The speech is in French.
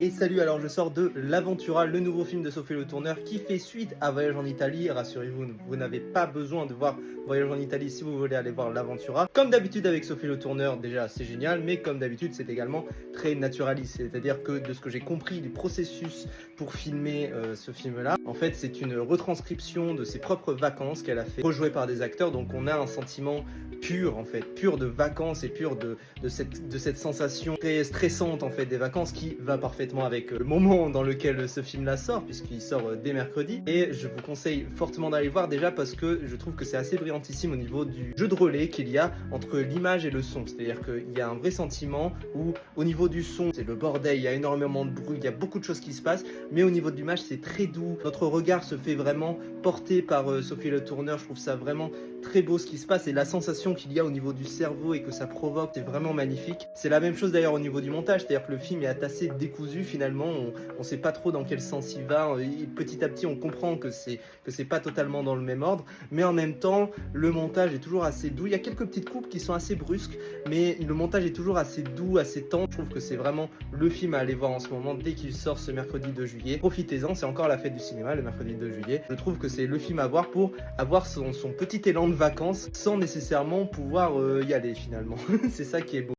Et salut, alors je sors de L'Aventura, le nouveau film de Sophie Le Tourneur qui fait suite à Voyage en Italie. Rassurez-vous, vous n'avez pas besoin de voir Voyage en Italie si vous voulez aller voir L'Aventura. Comme d'habitude avec Sophie Le Tourneur, déjà c'est génial, mais comme d'habitude c'est également très naturaliste. C'est-à-dire que de ce que j'ai compris du processus pour filmer ce film-là, en fait c'est une retranscription de ses propres vacances qu'elle a fait, rejouées par des acteurs. Donc on a un sentiment pur en fait, pur de vacances et pur de cette sensation très stressante en fait des vacances qui va parfaitement avec le moment dans lequel ce film là sort, puisqu'il sort dès mercredi. Et je vous conseille fortement d'aller voir, déjà parce que je trouve que c'est assez brillantissime au niveau du jeu de relais qu'il y a entre l'image et le son. C'est-à-dire qu'il y a un vrai sentiment où au niveau du son c'est le bordel, il y a énormément de bruit, il y a beaucoup de choses qui se passent, mais au niveau de l'image c'est très doux. Notre regard se fait vraiment porter par Sophie Le Tourneur. Je trouve ça vraiment très beau ce qui se passe, et la sensation qu'il y a au niveau du cerveau et que ça provoque, c'est vraiment magnifique. C'est la même chose d'ailleurs au niveau du montage, c'est-à-dire que le film est assez décousu finalement, on sait pas trop dans quel sens il va, et petit à petit on comprend que c'est pas totalement dans le même ordre, mais en même temps le montage est toujours assez doux. Il y a quelques petites coupes qui sont assez brusques, mais le montage est toujours assez doux, assez tendre. Je trouve que c'est vraiment le film à aller voir en ce moment dès qu'il sort ce mercredi 2 juillet. Profitez-en, c'est encore la fête du cinéma le mercredi 2 juillet. Je trouve que c'est le film à voir pour avoir son petit élan de vacances sans nécessairement pouvoir y aller finalement. C'est ça qui est beau.